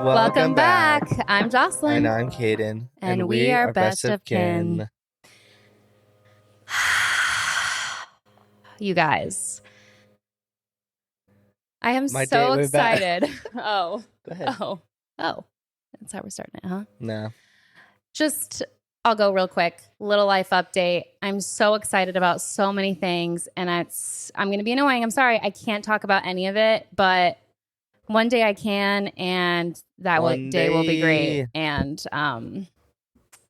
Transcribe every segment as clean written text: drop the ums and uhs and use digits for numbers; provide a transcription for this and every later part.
Welcome back. I'm Jocelyn. And I'm Caden. And we are best of kin. You guys. I am My so date went back. excited. Oh. Go ahead. Oh. That's how we're starting it, huh? No. I'll go real quick. Little life update. I'm so excited about so many things, and I'm going to be annoying. I'm sorry. I can't talk about any of it, but one day I can, and that day will be great. And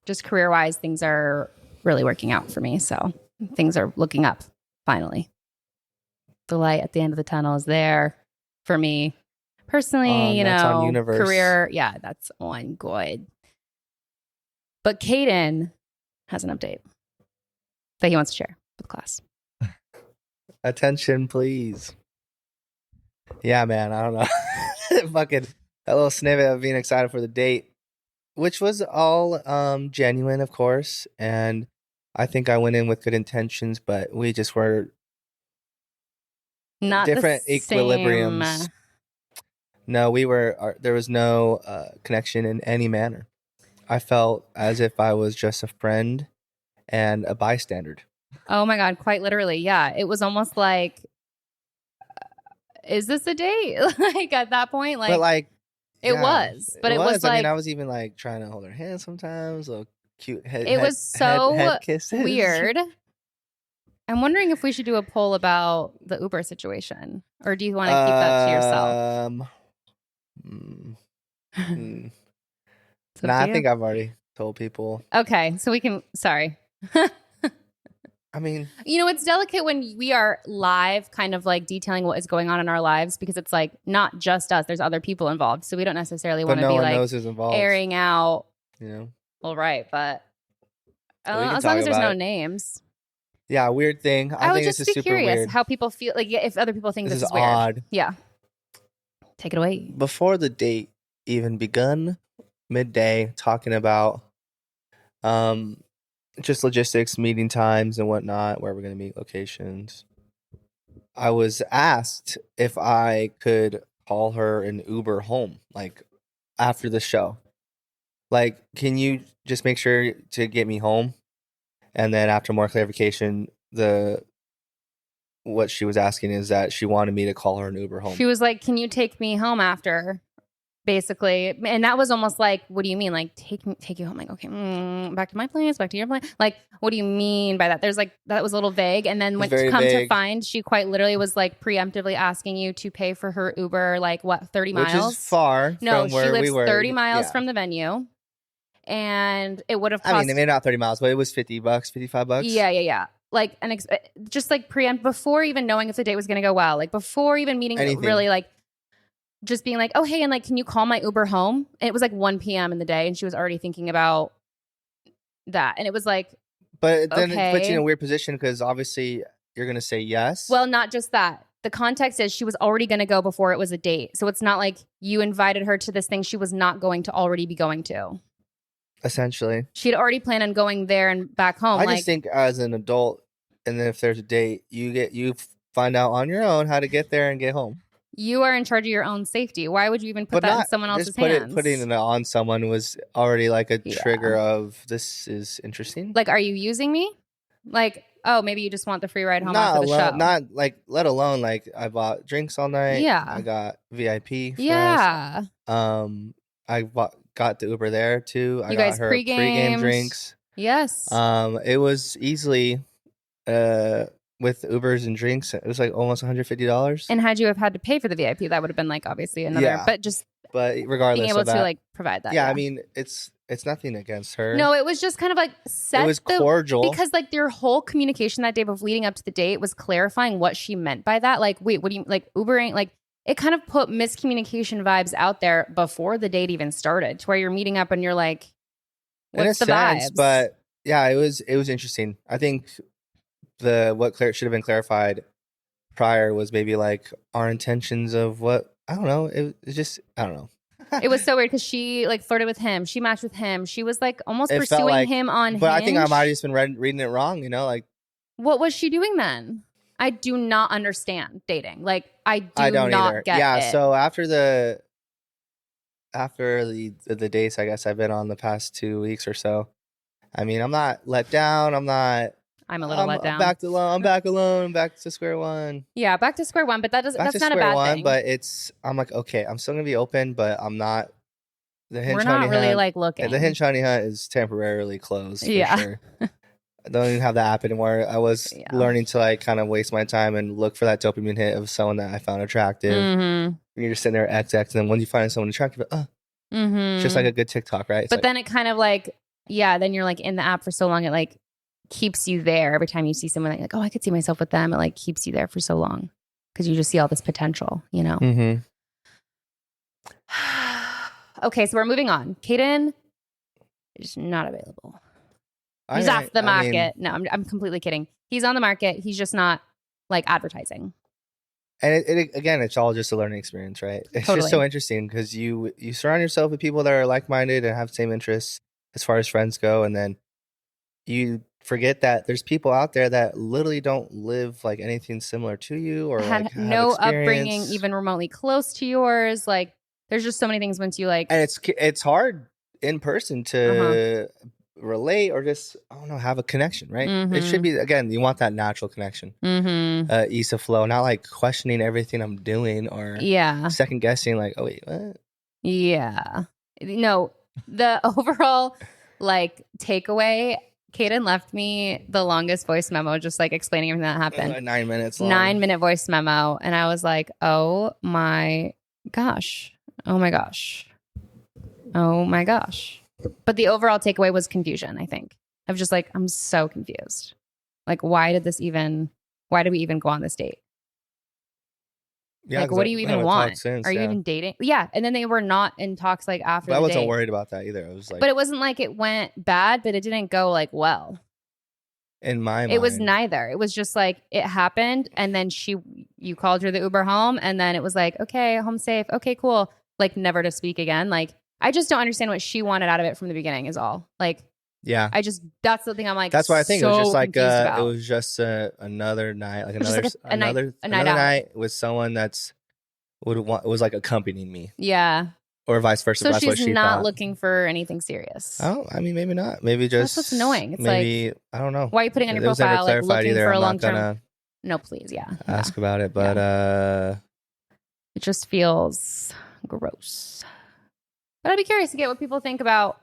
just career-wise, things are really working out for me. So things are looking up, finally. The light at the end of the tunnel is there for me. Personally, that's on Universe. Career, yeah, that's on good. But Caden has an update that he wants to share with class. Attention, please. Yeah, man, I don't know. Fucking that little snippet of being excited for the date, which was all genuine, of course. And I think I went in with good intentions, but we just were not different the equilibriums. Same. No, there was no connection in any manner. I felt as if I was just a friend and a bystander. Oh my God, quite literally. Yeah. It was almost like, is this a date? Like at that point, like, but like it was, but it was like, I mean, I was even like trying to hold her hand sometimes, little cute head. It was so head kisses. Weird. I'm wondering if we should do a poll about the Uber situation, or do you want to keep that to yourself? I think I've already told people. Okay, so we can. Sorry. I mean, it's delicate when we are live, kind of like detailing what is going on in our lives, because it's like not just us. There's other people involved, so we don't necessarily want to be like airing out. Well, right, but as long as there's no names. Yeah, weird thing. I think was just be curious how people feel. Like if other people think this is weird. Odd. Yeah. Take it away. Before the date even begun, midday, talking about just logistics, meeting times and whatnot, where we're going to meet, locations. I was asked if I could call her an Uber home, like after the show. Like, can you just make sure to get me home? And then after more clarification, what she was asking is that she wanted me to call her an Uber home. She was like, can you take me home after? Basically. And that was almost like, what do you mean? Like, take you home. Like, okay, back to my place, back to your place. Like, what do you mean by that? There's like, that was a little vague. And then when to find, she quite literally was like preemptively asking you to pay for her Uber, like what, 30 miles? Which is far from where we were. 30 miles from the venue. And it would have cost... I mean, maybe not 30 miles, but it was $50, $55. Yeah. Like, just like preempt before even knowing if the date was going to go well. Like, before even meeting, really like, just being like, oh, hey, and like, can you call my Uber home? And it was like 1 p.m. in the day, and she was already thinking about that. And it was like, but then it puts you in a weird position because obviously you're going to say yes. Well, not just that. The context is she was already going to go before it was a date. So it's not like you invited her to this thing she was not going to already be going to. Essentially. She'd already planned on going there and back home. I just think as an adult, and then if there's a date, you find out on your own how to get there and get home. You are in charge of your own safety. Why would you even put that in someone else's hands? Putting it on someone was already like a trigger of, this is interesting. Like, are you using me? Like, oh, maybe you just want the free ride home after the show. Not like, let alone like I bought drinks all night. Yeah. I got VIP. Yeah. I got the Uber there too. You guys got her pregame drinks. Yes. It was easily with Ubers and drinks, it was like almost $150. And had you have had to pay for the VIP, that would have been like obviously another. But regardless, being able of that, to like provide that. Yeah, I mean it's nothing against her. No, it was just kind of like it was cordial because like their whole communication that day leading up to the date was clarifying what she meant by that. Like, wait, what do you like? Uber ain't like. It kind of put miscommunication vibes out there before the date even started, to where you're meeting up and you're like, what's the vibes? But yeah, it was interesting. I think what should have been clarified prior was maybe like our intentions of what, I don't know. It's just, I don't know. It was so weird because she like flirted with him. She matched with him. She was like almost pursuing him on Hinge. But I think I might have just been reading it wrong, like. What was she doing then? I do not understand dating. Like, I don't not get it. Yeah, so after after the dates I guess I've been on the past 2 weeks or so. I mean, I'm not let down. I'm a little let I'm down. back to alone. I'm back alone. I'm back to square one. Yeah, back to square one, but Back to that's not a square bad one, thing. but I'm like, okay, I'm still gonna be open, but I'm not. The We're hinge not honey really hunt. like looking. The hinge honey hunt is temporarily closed for Yeah. sure. I don't even have the app anymore. I was Yeah. learning to like kind of waste my time and look for that dopamine hit of someone that I found attractive. Mm-hmm. You're just sitting there XX, and then when you find someone attractive, it's just like a good TikTok, right? It's But like, then it kind of like, yeah, then you're like in the app for so long, it like keeps you there every time you see someone that you're like, oh, I could see myself with them. It like keeps you there for so long because you just see all this potential, you know? mm-hmm. Okay, so we're moving on. Caden is not available. He's off the market. No, I'm completely kidding. He's on the market. He's just not like advertising. And it again, it's all just a learning experience, right? It's Totally. just so interesting because you surround yourself with people that are like minded and have the same interests as far as friends go, and then you forget that there's people out there that literally don't live like anything similar to you or Had like have no upbringing experience. even remotely close to yours. Like there's just so many things once you like. And it's hard in person to relate or just, I don't know, have a connection, right? It should be, again, you want that natural connection. Ease of flow, not like questioning everything I'm doing or second guessing like, oh wait, what? Yeah. No, the overall like takeaway, Caden left me the longest voice memo, just like explaining everything that happened. 9 minutes long. 9-minute voice memo. And I was like, oh my gosh. Oh my gosh. Oh my gosh. But the overall takeaway was confusion, I think. Of just like, I'm so confused. Like, why did we even go on this date? Yeah, like, what do you even want? Are you even dating? Yeah. And then they were not in talks like after but the I wasn't date. worried about that either. I was like, but it wasn't like it went bad, but it didn't go like well. In my mind. It was neither. It was just like it happened. And then you called her the Uber home. And then it was like, okay, home safe. Okay, cool. Like never to speak again. Like, I just don't understand what she wanted out of it from the beginning is all. Like, yeah, that's the thing I'm like, that's why I think it was just like it was just another night, like another night with someone that's was like accompanying me. Yeah. Or vice versa. So that's she's what she not thought. looking for anything serious. Oh, I mean, maybe not. Maybe just that's what's annoying. It's maybe, like, I don't know. Why are you putting on your profile like looking either. for a I'm long not gonna term? No, please, ask about it, but it just feels gross. But I'd be curious to get what people think about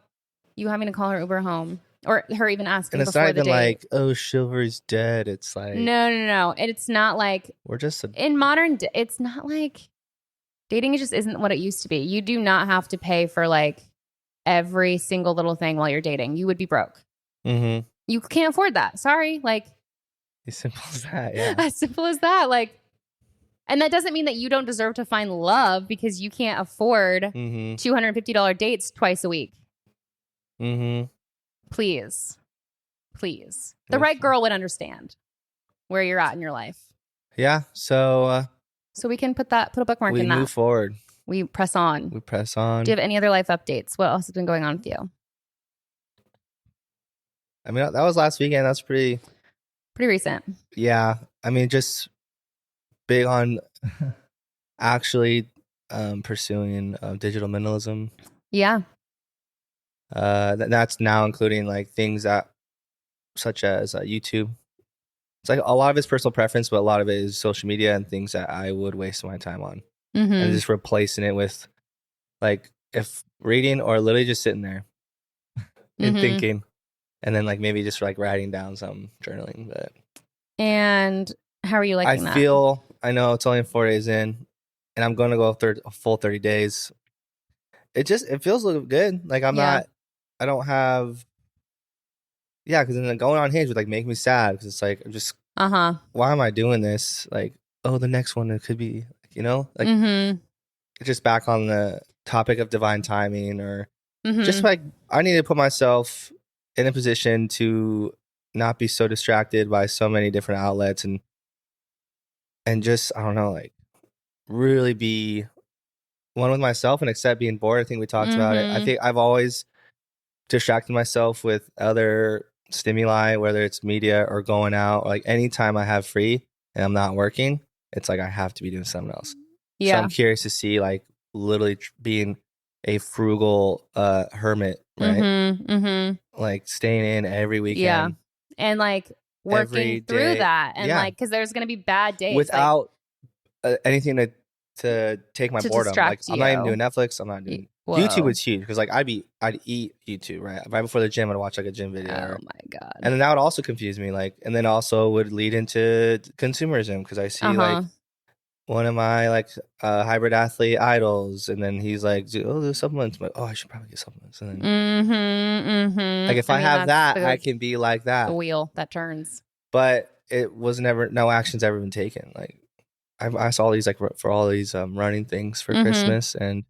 you having to call her Uber home or her even asking and it's before not the even date. like, oh, chivalry's dead. It's like no. It's not like we're just in modern. It's not like dating just isn't what it used to be. You do not have to pay for like every single little thing while you're dating. You would be broke. Mm-hmm. You can't afford that. Sorry, like as simple as that. Yeah, as simple as that. Like. And that doesn't mean that you don't deserve to find love because you can't afford $250 dates twice a week. Please. The right girl would understand where you're at in your life. Yeah. So we can put a bookmark in that. We move forward. We press on. Do you have any other life updates? What else has been going on with you? I mean, that was last weekend. That's pretty recent. Yeah. I mean, just big on actually pursuing digital minimalism. Yeah. That's now including like things that such as YouTube. It's like a lot of it's personal preference, but a lot of it is social media and things that I would waste my time on. And just replacing it with like if reading or literally just sitting there and thinking, and then like maybe just like writing down some journaling. But and how are you liking that? I know it's only 4 days in, and I'm going to go a full 30 days. It feels good. Like I don't have. Yeah, because then going on Hinge would like make me sad because it's like just why am I doing this? Like, oh, the next one it could be, like just back on the topic of divine timing or just like I need to put myself in a position to not be so distracted by so many different outlets and just I don't know, like really be one with myself and accept being bored. I think we talked about it. I think I've always distracted myself with other stimuli, whether it's media or going out. Like anytime I have free and I'm not working, it's like I have to be doing something else. Yeah. So I'm curious to see like literally being a frugal hermit, right? Mm-hmm. Mm-hmm. Like staying in every Yeah. weekend, And like every working through day. that and Yeah, like because there's gonna be bad days like without anything to take my to boredom. Like distract I'm not even you. doing Netflix. I'm not doing YouTube. Whoa. It's huge because like I'd eat YouTube right before the gym. I'd watch like a gym video, Oh my and God. then that would also confuse me. Like, and then also would lead into consumerism because I see Uh-huh. like one of my like hybrid athlete idols, and then he's like, "Oh, there's supplements." I'm like, oh, I should probably get supplements. And then Mm-hmm. like Mm-hmm. if I I mean have that's that, I can be like the that. wheel that turns. But it was never no actions ever been taken. Like I saw these like for all these running things for Mm-hmm. Christmas, and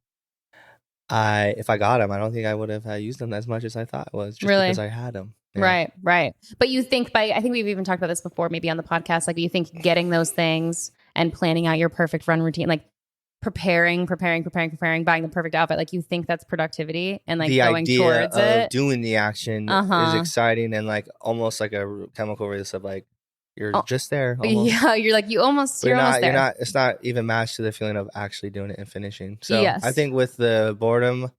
if I got them, I don't think I would have used them as much as I thought it was just because Really? I had them. Yeah. Right, right. But you think I think we've even talked about this before, maybe on the podcast, like you think getting those things and planning out your perfect run routine, like preparing, buying the perfect outfit, like you think that's productivity and like The going idea towards of it. doing the action is Uh-huh. exciting and like almost like a chemical release of like you're Oh, just there almost. yeah, you're like But you're almost you're there. not, it's not even matched to the feeling of actually doing it and finishing. So I Yes. think with the boredom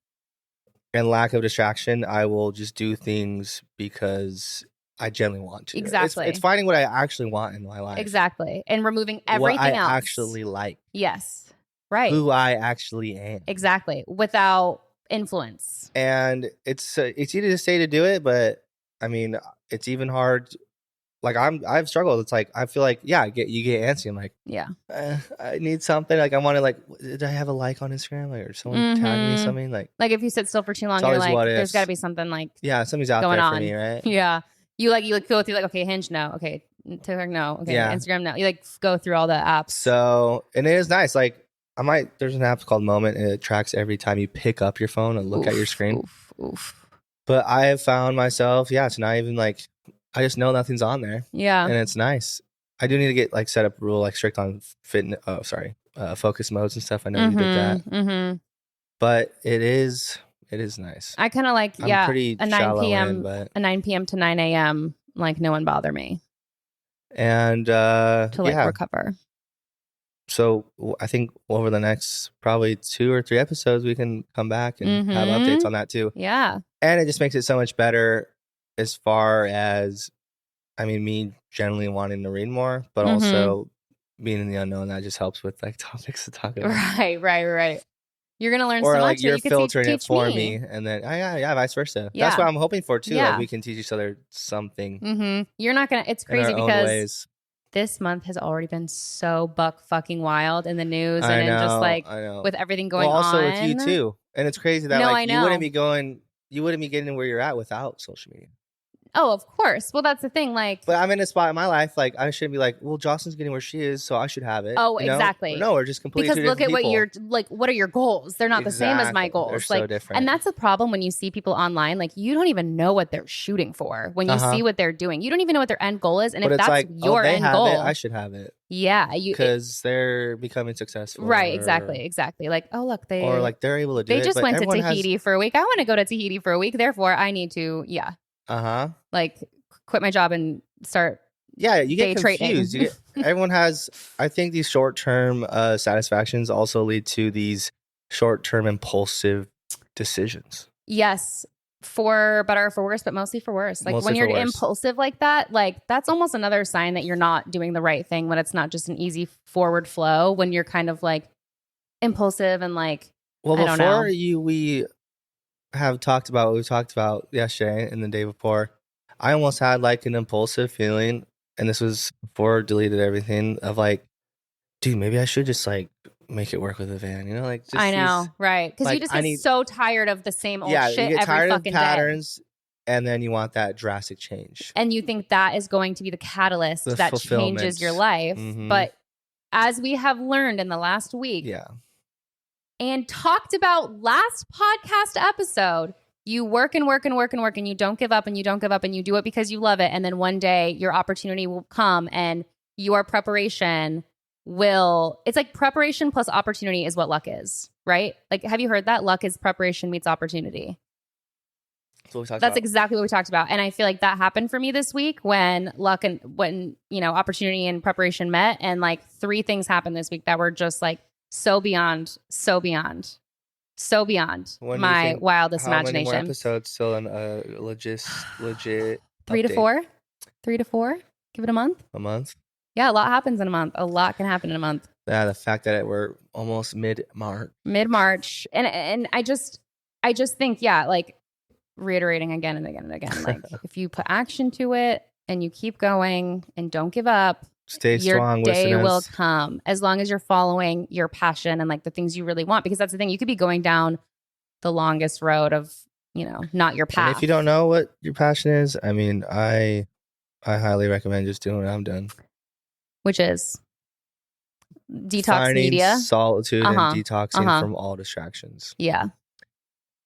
and lack of distraction, I will just do things because I genuinely want to. It's Exactly. finding what I actually want in my life. Exactly. And removing What I everything else. actually like. Yes. Right. Who I actually am. Exactly. Without influence. And it's easy to say to do it, but I mean, it's even hard. Like I've struggled. It's like I feel like you get antsy. I'm like, Yeah. I need something. Like I want to like, did I have a like on Instagram? Like or someone tag me Mm-hmm. something? Like Like if you sit still for too long, it's you're always like, what there's got to ifs. be something like Yeah, something's out going there for on. me, right? Yeah. You go through like, okay, Hinge, no. Okay. TikTok, no. Okay. Yeah. Instagram, no. You like go through all the apps. So and it is nice. Like there's an app called Moment and it tracks every time you pick up your phone and look at your screen. Oof. But I have found myself, to not even like, I just know nothing's on there. Yeah. And it's nice. I do need to get like set up rule like strict on focus modes and stuff. I know you did that. Mm-hmm. But it is nice. I kind of like, I'm pretty a 9 shallow in, p.m. but a 9 p.m. to 9 a.m. Like no one bother me and to like recover. So I think over the next probably 2 or 3 episodes, we can come back and have updates on that too. Yeah. And it just makes it so much better as far as, I mean, me generally wanting to read more, but also being in the unknown, that just helps with like topics to talk about. Right. You're going to learn or so like much you're that you filtering could it teach for me. and then vice versa. Yeah. That's what I'm hoping for too. Yeah. Like we can teach each other something. You're not going to, it's crazy in our own because ways. This month has already been so buck fucking wild in the news I know, just like I know. with everything going on. Also with you too. And it's crazy that No, like I you wouldn't know. be getting where you're at without social media. Oh, of course. Well, that's the thing. Like, But I'm in a spot in my life, like I shouldn't be like, well, Jocelyn's getting where she is, so I should have it. oh, You know? exactly. Or no, we're just completely because two look at different what people. you're like. What are your goals? They're not the same as my Exactly. goals. They're so like, different. and that's the problem when you see people online. Like, you don't even know what they're shooting for. When you see what they're doing, you don't even know what their end goal is. And But if it's that's like, your they end have goal, it, I should have it. Yeah, because they're becoming successful. Right, exactly. Like, oh look, or like they're able to do they it. just But went to everyone Tahiti for a week. I want to go to Tahiti for a week. Therefore, I need to, like quit my job and start. Yeah, you get day confused. trading. Everyone has. I think these short-term satisfactions also lead to these short-term impulsive decisions. Yes, for better or for worse, but mostly for worse. Like Mostly when you're for worse. impulsive like that, like that's almost another sign that you're not doing the right thing. When it's not just an easy forward flow. When you're kind of like impulsive and like, well, I don't know. we have talked about what we talked about yesterday and the day before. I almost had like an impulsive feeling, and this was before I deleted everything, of like, dude, maybe I should just like make it work with a van, you know? Like, just I know, right? Because like, you just get so tired of the same old shit you get every tired fucking of patterns, day. and then you want that drastic change. And you think that is going to be the catalyst that changes your life. But as we have learned in the last week, and talked about last podcast episode, you work and work and work and work, and you don't give up and you don't give up, and you do it because you love it. And then one day your opportunity will come, and your preparation it's like preparation plus opportunity is what luck is, right? Like, have you heard that? Luck is preparation meets opportunity. That's exactly what we talked about. And I feel like that happened for me this week when opportunity and preparation met, and like 3 things happened this week that were just like so beyond. So beyond When do you my think- wildest How many more imagination. episodes still in a legit 3 to update? 4. 3 to 4. Give it a month. A month? Yeah, a lot happens in a month. A lot can happen in a month. Yeah, the fact that we're almost mid-March. Mid-March. And I just think, yeah, like reiterating again and again and again, like if you put action to it and you keep going and don't give up, Stay strong, your day listeners. will come, as long as you're following your passion and like the things you really want. Because that's the thing, you could be going down the longest road of, you know, not your path. And if you don't know what your passion is, I mean, I highly recommend just doing what I'm doing. Which is detox Finding media, solitude and detoxing from all distractions. Yeah.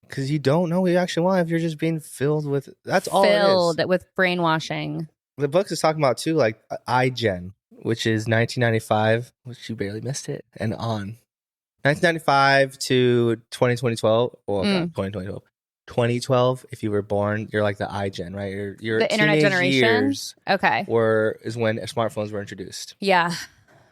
Because you don't know what you actually want if you're just being filled with, that's all it is. Filled with brainwashing. The book is talking about too, like iGen, which is 1995, which you barely missed it, and on 1995 to 2012. Oh God, 2012. 2012. If you were born, you're like the iGen, right? Your The internet generation. Years Okay. is when smartphones were introduced. Yeah.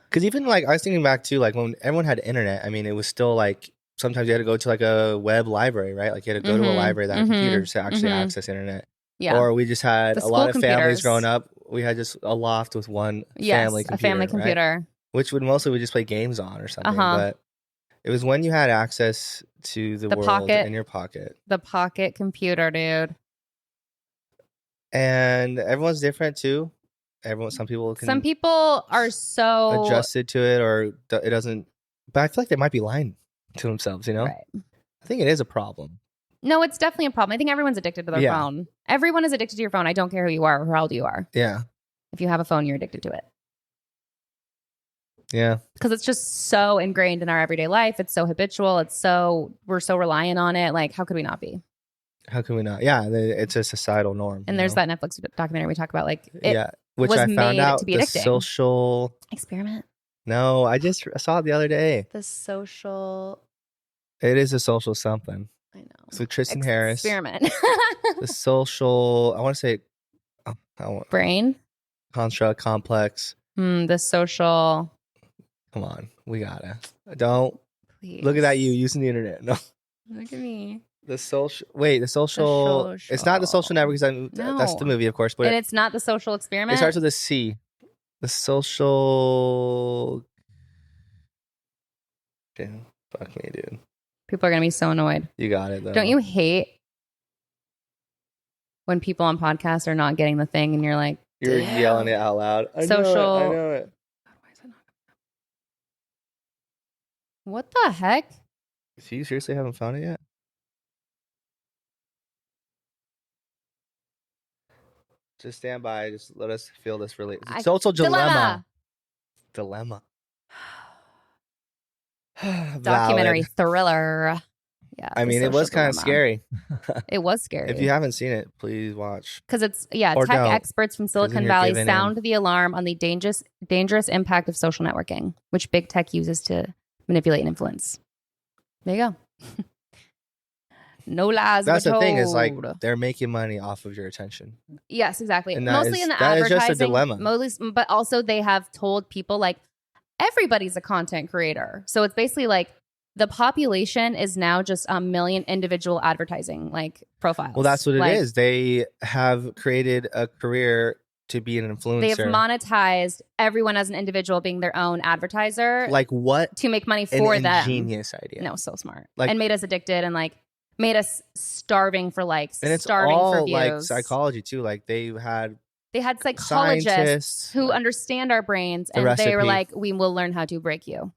Because even like I was thinking back to like when everyone had internet. I mean, it was still like sometimes you had to go to like a web library, right? Like you had to go to a library that had computers to actually access internet. Yeah. Or we just had a lot of families computers. growing up. We had just a loft with one family computer. A family computer. Right? Which would mostly we just play games on or something. But it was when you had access to the world pocket, in your pocket. The pocket computer, dude. And everyone's different too. Some people are so adjusted to it, or it doesn't. But I feel like they might be lying to themselves, you know? Right. I think it is a problem. No, it's definitely a problem. I think everyone's addicted to their phone. Everyone is addicted to your phone. I don't care who you are or how old you are. Yeah. If you have a phone, you're addicted to it. Yeah. Because it's just so ingrained in our everyday life. It's so habitual. We're so reliant on it. Like, how could we not be? How can we not? Yeah, it's a societal norm. And there's that Netflix documentary we talk about. Like, which I found out to be the addicting. social experiment. No, I saw it the other day. The social. It is a social something. I know. So Tristan Harris. Experiment. The social. I want to say. Brain. Construct complex. The social. Come on, we gotta. Don't. Please. Look at that, you using the internet. No. Look at me. The social. Wait, the social. It's not the social network because that's the movie, of course. But and it's not the social experiment. It starts with a C. The social. Damn, fuck me, dude. People are gonna be so annoyed. You got it though. Don't you hate when people on podcasts are not getting the thing and you're like, you're yelling it out loud? I know it. What the heck? So you seriously haven't found it yet? Just stand by. Just let us feel this really. Social dilemma. Documentary thriller. Yeah. I mean, it was kind of scary. It was scary. If you haven't seen it, please watch. Because it's, tech experts from Silicon Valley sound the alarm on the dangerous impact of social networking, which big tech uses to manipulate and influence. There you go. No lies. That's the thing, is like they're making money off of your attention. Yes, exactly. And mostly in the that advertising. Is just a dilemma. But also they have told people like everybody's a content creator. So it's basically like the population is now just 1 million individual advertising like profiles. Well, that's what it is. They have created a career to be an influencer. They have monetized everyone as an individual being their own advertiser. Like what? To make money for them. Genius idea. No, so smart. Like, and made us addicted and like made us starving for likes, and it's starving all for views. Like psychology too. Like they had psychologists who understand our brains, and they were like, "We will learn how to break you."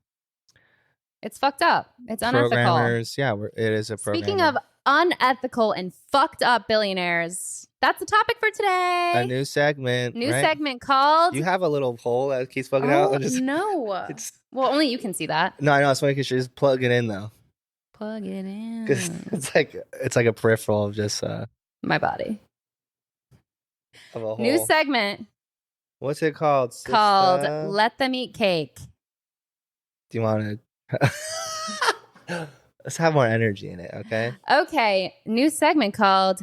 It's fucked up. It's unethical. Programmers, yeah, it is a program. Speaking of unethical and fucked up billionaires, that's the topic for today. A new segment. Segment called. You have a little hole that keeps bugging out. No. Well, only you can see that. No, I know. It's funny because you just plug it in though. Plug it in. It's like a peripheral of just my body. Of a hole. New segment. What's it called? Sister? Called Let Them Eat Cake. Do you want to? Let's have more energy in it, okay? Okay. New segment called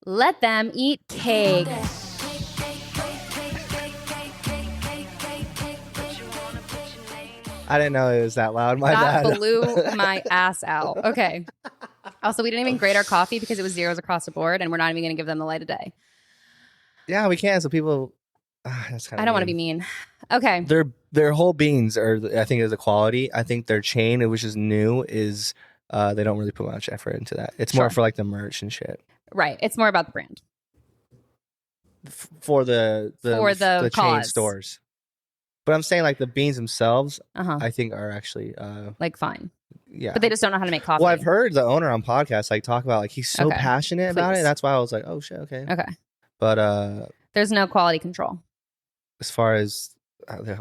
Let Them Eat Cake. I didn't know it was that loud. My That bad. blew my ass out. Okay. Also, we didn't even grade our coffee because it was zeros across the board, and we're not even going to give them the light of day. Yeah, we can. So people, that's kind of. I don't want to be mean. Okay. Their whole beans are, I think, is the quality. I think their chain, which is new, is they don't really put much effort into that. It's more for like the merch and shit. Right. It's more about the brand. For the chain stores. But I'm saying like the beans themselves, I think are actually like fine. Yeah. But they just don't know how to make coffee. Well, I've heard the owner on podcasts like talk about like he's so passionate about it. That's why I was like, oh shit, okay. Okay. But there's no quality control. As far as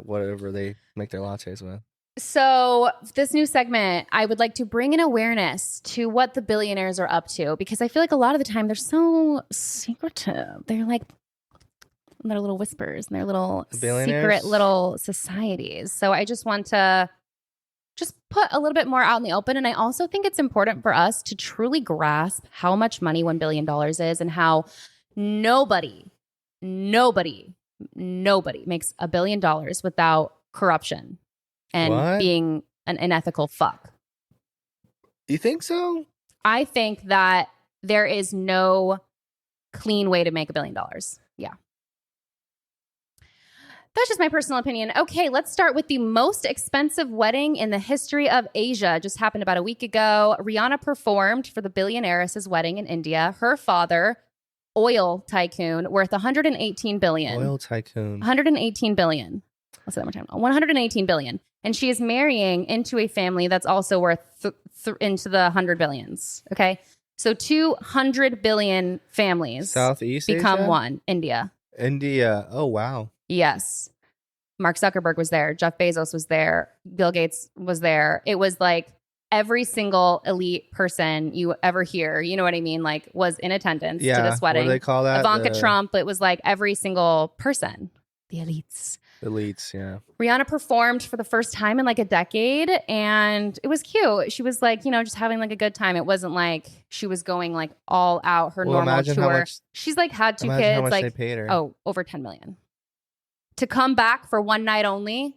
whatever they make their lattes with. So this new segment, I would like to bring an awareness to what the billionaires are up to, because I feel like a lot of the time they're so secretive. They're like their little whispers and their little secret little societies. So I just want to just put a little bit more out in the open. And I also think it's important for us to truly grasp how much money $1 billion is and how nobody makes $1 billion without corruption and being an unethical fuck. You think so? I think that there is no clean way to make $1 billion. Yeah. That's just my personal opinion. Okay, let's start with the most expensive wedding in the history of Asia. Just happened about a week ago. Rihanna performed for the billionaire's wedding in India. Her father, oil tycoon, worth $118 billion. Oil tycoon. $118 billion. Let's say that one time. $118 billion. And she is marrying into a family that's also worth into the 100 billions. Okay? So 200 billion families Southeast become Asia? one. India. Oh, wow. Yes. Mark Zuckerberg was there. Jeff Bezos was there. Bill Gates was there. It was like every single elite person you ever hear, you know what I mean? Like was in attendance to this wedding. What do they call that? Ivanka Trump. It was like every single person. The elites. Elites, yeah. Rihanna performed for the first time in like a decade and it was cute. She was like, just having like a good time. It wasn't like she was going like all out her normal tour. She's like had two kids. How much like they paid her. over 10 million. To come back for one night only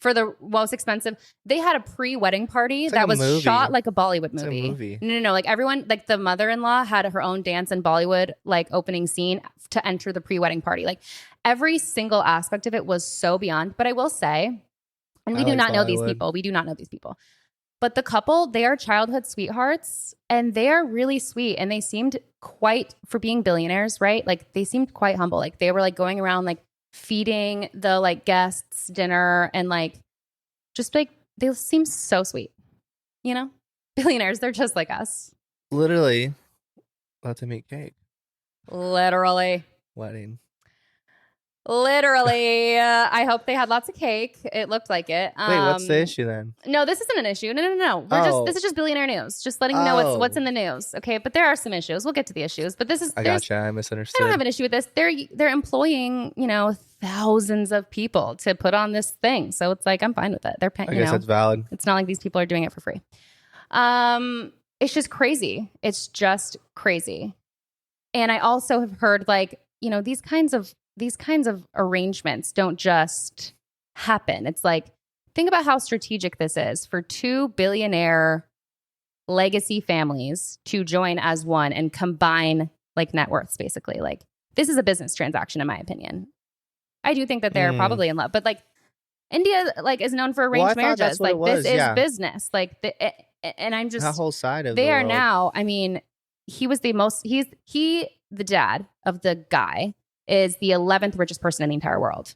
for the most expensive. They had a pre-wedding party that was shot like a Bollywood movie. No. Like everyone, like the mother-in-law had her own dance in Bollywood, like opening scene to enter the pre-wedding party. Like every single aspect of it was so beyond. But I will say, and we do not know these people. We do not know these people. But the couple, they are childhood sweethearts and they are really sweet. And they seemed quite, for being billionaires, right? Like they seemed quite humble. Like they were like going around like feeding the like guests dinner and like just like they seem so sweet, billionaires, they're just like us. Literally let them eat cake. Literally I hope they had lots of cake. It looked like it. Wait, what's the issue then? No, this isn't an issue. No. This is just billionaire news. Just letting you know what's in the news. Okay, but there are some issues. We'll get to the issues. But this is I gotcha. I misunderstood. I don't have an issue with this. They're employing, thousands of people to put on this thing. So it's like I'm fine with it. They're paying. I guess that's valid. It's not like these people are doing it for free. It's just crazy. It's just crazy. And I also have heard like, these kinds of arrangements don't just happen. It's like, think about how strategic this is for two billionaire legacy families to join as one and combine like net worths, basically. Like this is a business transaction, in my opinion. I do think that they're probably in love, but like India, like is known for arranged marriages. Like this is business. Like and I'm just that whole side of they the are world. now. I mean, the dad of the guy is the 11th richest person in the entire world.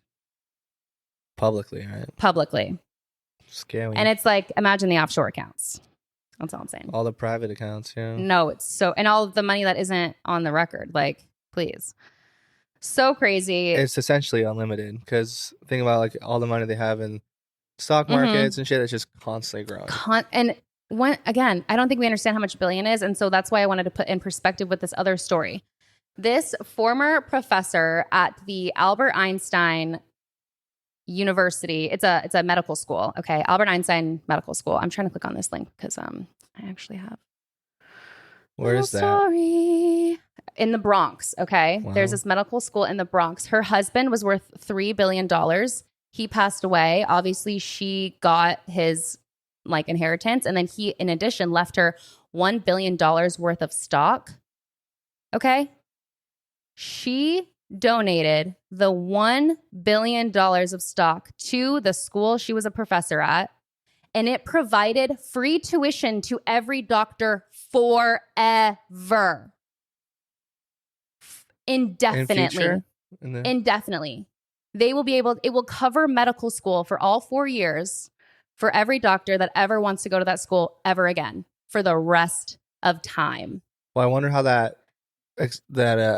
Publicly, right? Publicly. Scary. And it's like, imagine the offshore accounts. That's all I'm saying. All the private accounts, yeah. No, it's so, and all of the money that isn't on the record. Like, please. So crazy. It's essentially unlimited because think about like all the money they have in stock markets and shit that's just constantly growing. And again, I don't think we understand how much $1 billion is. And so that's why I wanted to put in perspective with this other story. This former professor at the Albert Einstein University, it's a medical school, okay? Albert Einstein Medical School. I'm trying to click on this link because I actually have. Where is that? Story in the Bronx, okay? Wow. There's this medical school in the Bronx. Her husband was worth $3 billion. He passed away. Obviously, she got his like inheritance, and then he, in addition, left her $1 billion worth of stock. Okay. She donated the $1 billion of stock to the school she was a professor at, and it provided free tuition to every doctor forever. Indefinitely. Indefinitely. They will be able, it will cover medical school for all 4 years for every doctor that ever wants to go to that school ever again for the rest of time. Well, I wonder how that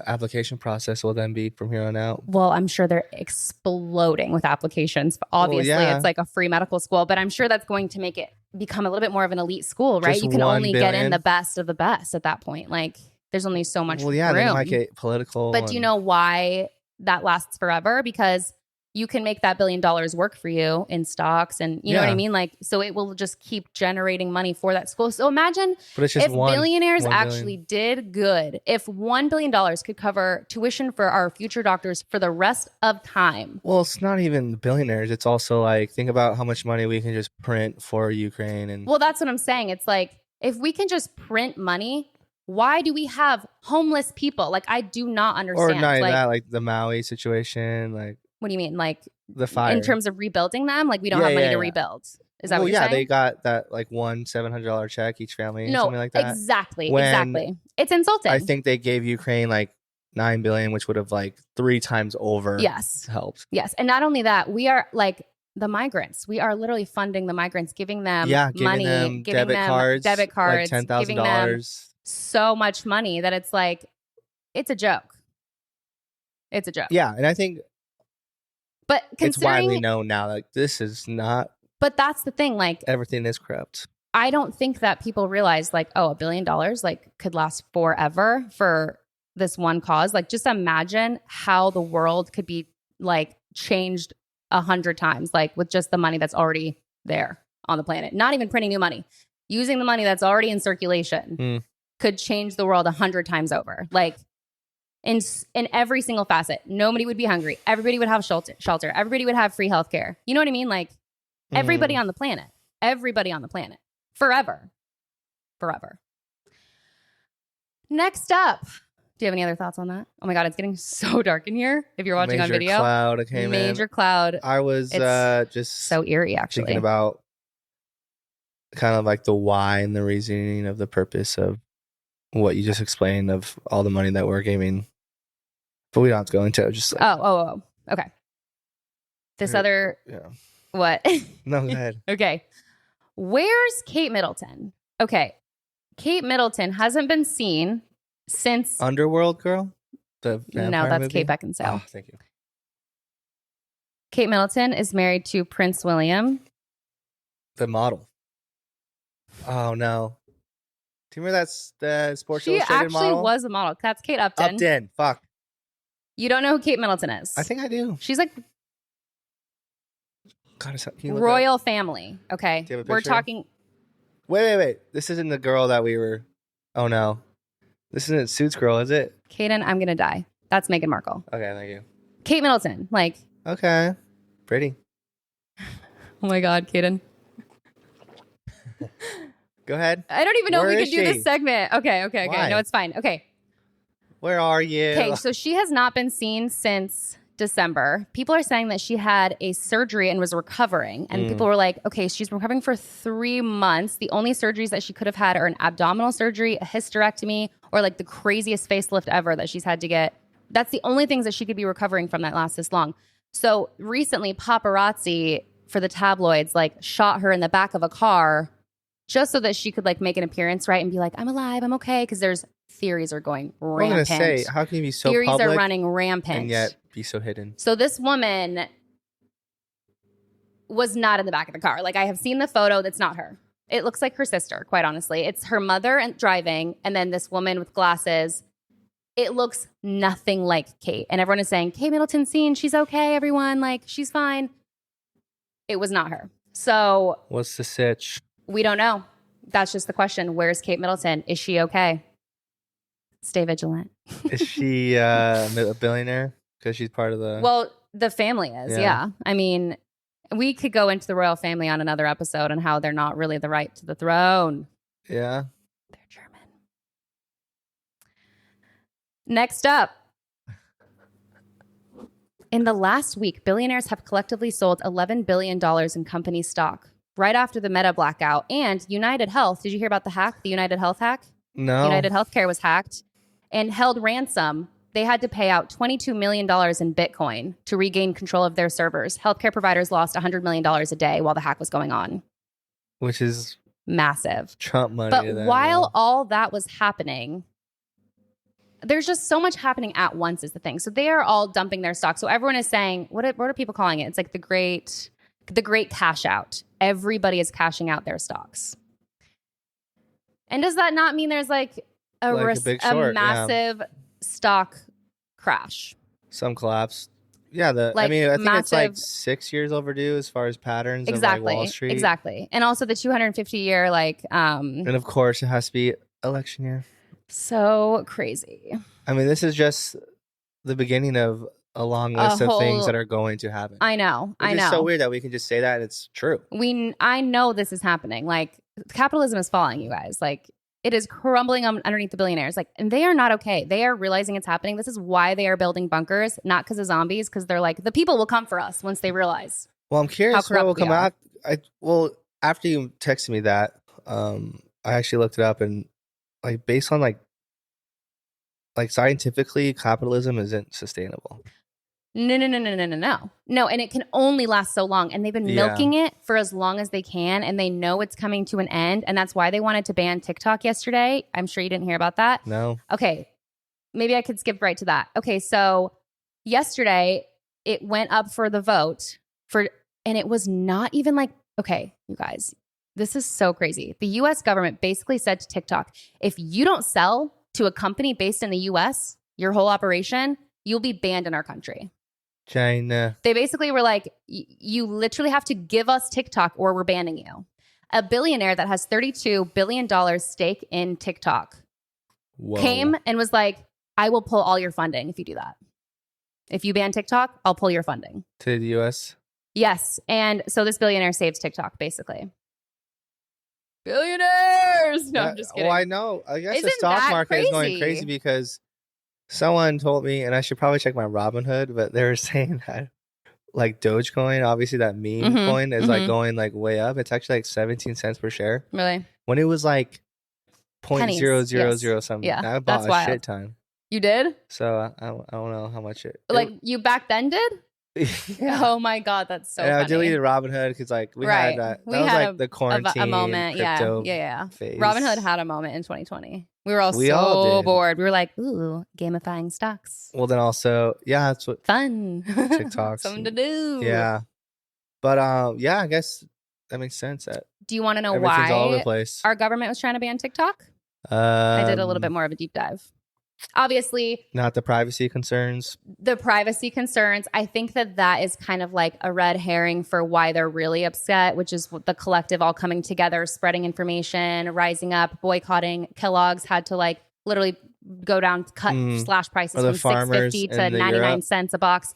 application process will then be from here on out. Well, I'm sure they're exploding with applications. Obviously, It's like a free medical school, but I'm sure that's going to make it become a little bit more of an elite school, right? Just You can only $1 get in billion? the best of the best at that point. Like, there's only so much Well, yeah, room. they might get political. But do you know why that lasts forever? Because you can make that $1 billion work for you in stocks, and you know what I mean? Like, so it will just keep generating money for that school. So imagine if billionaires actually did good, if $1 billion could cover tuition for our future doctors for the rest of time. Well, it's not even billionaires. It's also like, think about how much money we can just print for Ukraine. And well, that's what I'm saying. It's like, if we can just print money, why do we have homeless people? Like, I do not understand. Or not even that, like the Maui situation, like. What do you mean? Like the fire. In terms of rebuilding them? Like we don't have money to rebuild. Is that what you're saying? They got that like one $700 check each family, something like that. Exactly. It's insulting. I think they gave Ukraine like $9 billion, which would have like 3 times over helped. Yes. And not only that, we are like the migrants. We are literally funding the migrants, giving them money, giving them debit cards, like $10,000. giving them so much money that it's like, it's a joke. It's a joke. Yeah. And I think but it's widely known now, like this is not. But that's the thing, like everything is corrupt. I don't think that people realize, like, oh, $1 billion like could last forever for this one cause. Like, just imagine how the world could be like changed 100 times, like with just the money that's already there on the planet. Not even printing new money, using the money that's already in circulation could change the world 100 times over. Like. In every single facet, nobody would be hungry. Everybody would have shelter. Everybody would have free healthcare. You know what I mean? Like everybody on the planet, forever. Next up, do you have any other thoughts on that? Oh my God, it's getting so dark in here. If you're watching on video, major cloud. I was just so eerie, actually, thinking about kind of like the why and the reasoning of the purpose of what you just explained of all the money that we're giving, but we don't have to go into it. Just like, okay. This other what? No, go ahead. Okay, where's Kate Middleton? Okay, Kate Middleton hasn't been seen since Underworld Girl. The no, that's movie? Kate Beckinsale. Oh, thank you. Kate Middleton is married to Prince William, the model. Oh no. Do you remember that's the Sports Illustrated model? She actually was a model. That's Kate Upton. Fuck. You don't know who Kate Middleton is? I think I do. She's like royal family. Okay. We're talking. Wait. This isn't the girl that we were. Oh no. This isn't Suits girl, is it? Kaden, I'm going to die. That's Meghan Markle. Okay, thank you. Kate Middleton. Like. Okay. Pretty. Oh my God, Kaden. Go ahead. I don't even know if we could do this segment. Okay. Why? No, it's fine. Okay. Where are you? Okay, so she has not been seen since December. People are saying that she had a surgery and was recovering. And people were like, okay, she's recovering for 3 months. The only surgeries that she could have had are an abdominal surgery, a hysterectomy, or like the craziest facelift ever that she's had to get. That's the only things that she could be recovering from that last this long. So recently, paparazzi for the tabloids like shot her in the back of a car just so that she could like make an appearance, right, and be like, I'm alive, I'm okay, because there's theories are going rampant. I'm gonna say, how can you be so theories public are running rampant and yet be so hidden? So this woman was not in the back of the car. Like I have seen the photo. That's not her. It looks like her sister, quite honestly. It's her mother and driving, and then this woman with glasses. It looks nothing like Kate, and everyone is saying Kate Middleton's seen. She's okay. Everyone, like she's fine. It was not her. So what's the sitch? We don't know. That's just the question. Where's Kate Middleton? Is she okay? Stay vigilant. Is she a billionaire? Because she's part of the... Well, The family is, yeah. I mean, we could go into the royal family on another episode and how they're not really the right to the throne. Yeah. They're German. Next up. In the last week, billionaires have collectively sold $11 billion in company stock right after the Meta blackout. And United Health, did you hear about the hack? The United Health hack? No. United Healthcare was hacked and held ransom. They had to pay out $22 million in Bitcoin to regain control of their servers. Healthcare providers lost $100 million a day while the hack was going on. Which is massive. Trump money. But while all that was happening, there's just so much happening at once is the thing. So they are all dumping their stock. So everyone is saying, what are people calling it? It's like the great cash out. Everybody is cashing out their stocks. And does that not mean there's like a massive stock crash? Some collapse. Yeah, I think it's like 6 years overdue as far as patterns of like Wall Street. Exactly. And also the 250-year and of course it has to be election year. So crazy. I mean, this is just the beginning of a long list of things that are going to happen. I know. It's so weird that we can just say that it's true. I know this is happening. Like, capitalism is falling, you guys. Like, it is crumbling underneath the billionaires. Like, and they are not okay. They are realizing it's happening. This is why they are building bunkers, not because of zombies, because they're like, the people will come for us once they realize. Well, I'm curious what will come out. After you texted me that, I actually looked it up, and like based on like scientifically, capitalism isn't sustainable. No. No, and it can only last so long. And they've been milking it for as long as they can, and they know it's coming to an end. And that's why they wanted to ban TikTok yesterday. I'm sure you didn't hear about that. No. Okay. Maybe I could skip right to that. Okay, so yesterday it went up for the vote and it was not even like, okay, you guys, this is so crazy. The US government basically said to TikTok, if you don't sell to a company based in the US, your whole operation, you'll be banned in our country. China. They basically were like, you literally have to give us TikTok or we're banning you. A billionaire that has $32 billion stake in TikTok came and was like, I will pull all your funding if you do that. If you ban TikTok, I'll pull your funding. To the US? Yes. And so this billionaire saves TikTok, basically. Billionaires! No, I'm just kidding. Well, I know. I guess the stock market is going crazy because someone told me, and I should probably check my Robinhood, but they were saying that like Dogecoin, obviously that meme coin is like going like way up. It's actually like 17 cents per share. Really? When it was like 0.000 something. Yeah, I bought a shit ton. You did? So I don't know how much you back then did? Yeah. Oh my God, that's so funny. I deleted Robinhood because like we had that. That was like the quarantine a moment. Yeah. phase. Robinhood had a moment in 2020. We were all bored. We were like, ooh, gamifying stocks. Well, then also, yeah, that's what fun TikToks something to do. Yeah, but I guess that makes sense. Do you want to know why all over the place. Our government was trying to ban TikTok? I did a little bit more of a deep dive. Obviously, not the privacy concerns. The privacy concerns. I think that is kind of like a red herring for why they're really upset, which is the collective all coming together, spreading information, rising up, boycotting. Kellogg's had to like literally go down, slash prices from $6.50 to 99 cents a box.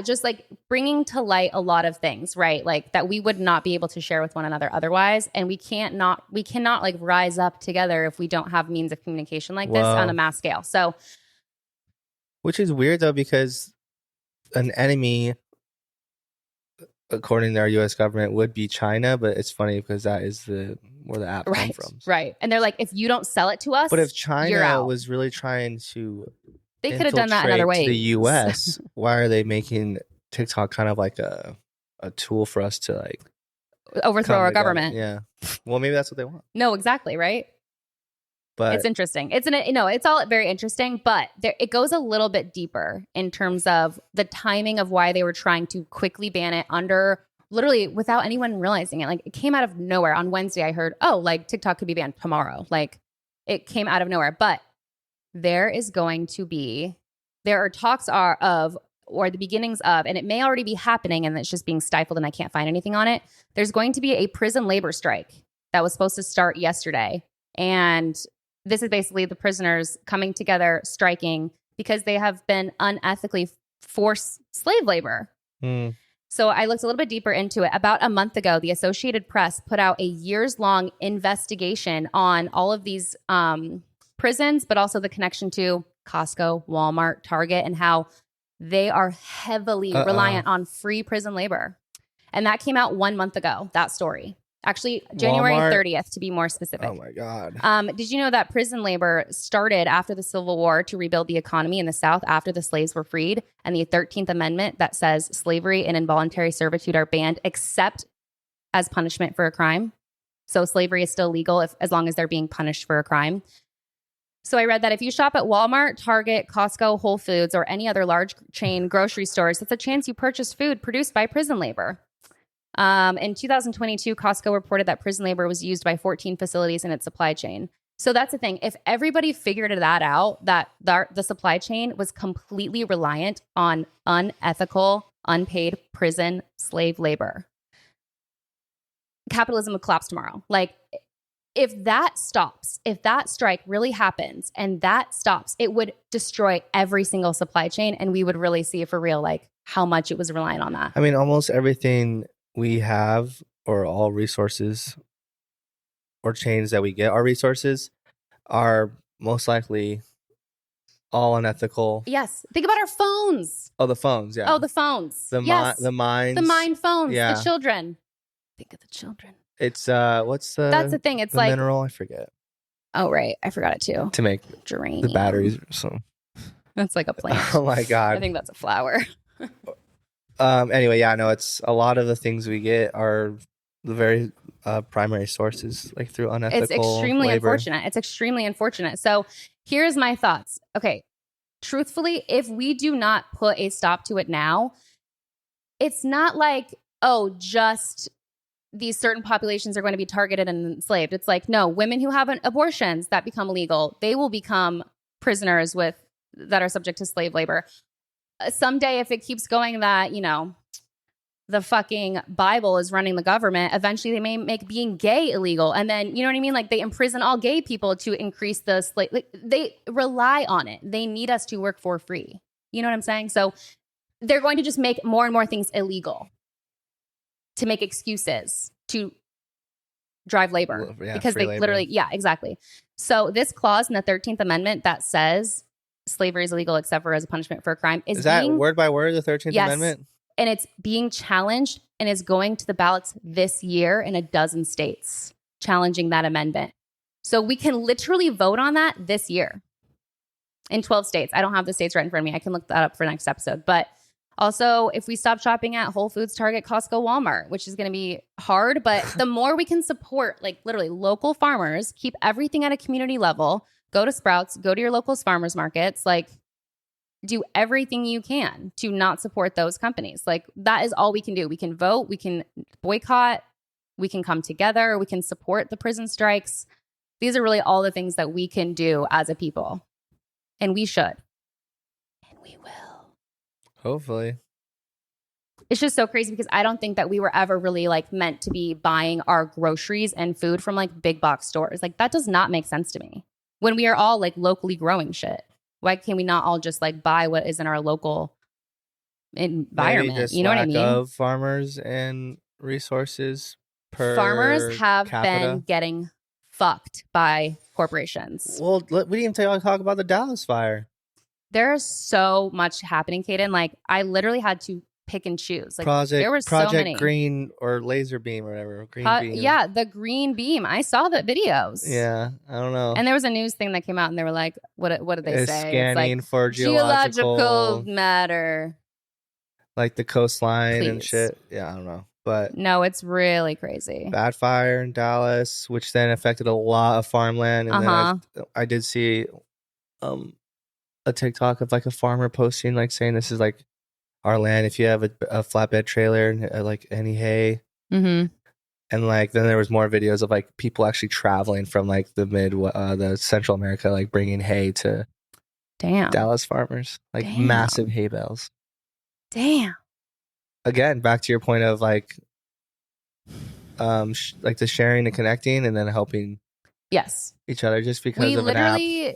Just like bringing to light a lot of things, right? Like that we would not be able to share with one another otherwise. And we cannot like rise up together if we don't have means of communication like this on a mass scale. So, which is weird though, because an enemy, according to our U.S. government, would be China. But it's funny because that is where the app comes from. Right. And they're like, if you don't sell it to us, but if China was really trying to, they could have done that in other ways. The U.S. Why are they making TikTok kind of like a tool for us to like overthrow our government? Yeah. Well, maybe that's what they want. No, exactly. Right. But it's interesting. It's all very interesting, but it goes a little bit deeper in terms of the timing of why they were trying to quickly ban it literally without anyone realizing it. Like it came out of nowhere. On Wednesday, I heard, like TikTok could be banned tomorrow. Like it came out of nowhere, but there are talks or the beginnings of, and it may already be happening and it's just being stifled and I can't find anything on it. There's going to be a prison labor strike that was supposed to start yesterday. And this is basically the prisoners coming together, striking because they have been unethically forced slave labor. Mm. So I looked a little bit deeper into it. About a month ago, the Associated Press put out a years-long investigation on all of these prisons, but also the connection to Costco, Walmart, Target, and how they are heavily reliant on free prison labor. And that came out 1 month ago, that story. Actually, January Walmart? 30th, to be more specific. Oh, my God. Did you know that prison labor started after the Civil War to rebuild the economy in the South after the slaves were freed? And the 13th Amendment that says slavery and involuntary servitude are banned except as punishment for a crime. So slavery is still legal as long as they're being punished for a crime. So I read that if you shop at Walmart, Target, Costco, Whole Foods, or any other large chain grocery stores, it's a chance you purchase food produced by prison labor. In 2022, Costco reported that prison labor was used by 14 facilities in its supply chain. So that's the thing. If everybody figured that out, that the supply chain was completely reliant on unethical, unpaid prison slave labor, capitalism would collapse tomorrow. Like, if that stops, if that strike really happens and that stops, it would destroy every single supply chain, and we would really see for real, like, how much it was reliant on that. I mean, almost everything we have, or all resources or chains that we get our resources, are most likely all unethical. Yes. Think about our phones. Oh, the phones, yeah. Oh, the phones. The yes. the mines. The mine phones. Yeah. The children. Think of the children. It's what's the That's the thing. It's the like mineral? I forget. Oh, right. I forgot it too. To make Geranium. the batteries or something. That's like a plant. Oh my God. I think that's a flower. Anyway, yeah, no, it's a lot of the things we get are the very primary sources, like through unethical It's extremely labor. unfortunate. It's extremely unfortunate. So here's my thoughts. Okay. Truthfully, if we do not put a stop to it now, it's not like, oh, just these certain populations are going to be targeted and enslaved. It's like, no, women who have abortions that become illegal, they will become prisoners that are subject to slave labor. Someday, if it keeps going that, the fucking Bible is running the government, eventually they may make being gay illegal. And then, you know what I mean? Like, they imprison all gay people to increase the slave. Like, they rely on it. They need us to work for free. You know what I'm saying? So they're going to just make more and more things illegal to make excuses to drive labor. Yeah, because they labor. literally, yeah, exactly. So this clause in the 13th Amendment that says slavery is illegal except for as a punishment for a crime is that word by word, the 13th yes, Amendment? And it's being challenged and is going to the ballots this year in a dozen states, challenging that amendment. So we can literally vote on that this year in 12 states. I don't have the states right in front of me. I can look that up for next episode. But also, if we stop shopping at Whole Foods, Target, Costco, Walmart, which is going to be hard, but the more we can support, like, literally local farmers, keep everything at a community level, go to Sprouts, go to your local farmers markets, like, do everything you can to not support those companies. Like, that is all we can do. We can vote, we can boycott, we can come together, we can support the prison strikes. These are really all the things that we can do as a people. And we should. And we will. Hopefully. It's just so crazy because I don't think that we were ever really, like, meant to be buying our groceries and food from, like, big box stores. Like, that does not make sense to me. When we are all, like, locally growing shit, why can we not all just, like, buy what is in our local environment? Maybe just you know what I mean? Of farmers and resources per farmers have capita. been getting fucked by corporations. Well, we didn't even talk about the Dallas fire. There's so much happening, Kaden. Like, I literally had to pick and choose. Like, there was Project so many. Green or Laser Beam or whatever. Green Beam. Yeah, the green beam. I saw the videos. Yeah, I don't know. And there was a news thing that came out, and they were like, "What did they say?" Scanning it's like, for geological matter, like the coastline and Please. shit. Yeah, I don't know, but no, it's really crazy. Bad fire in Dallas, which then affected a lot of farmland. And then I did see a TikTok of, like, a farmer posting, like, saying this is, like, our land if you have a flatbed trailer and like any hay. Mm-hmm. And, like, then there was more videos of, like, people actually traveling from, like, the Central America, like, bringing hay to Dallas farmers, like massive hay bales. Damn. Again, back to your point of, like, like the sharing and connecting and then helping Yes. each other just because we of an app.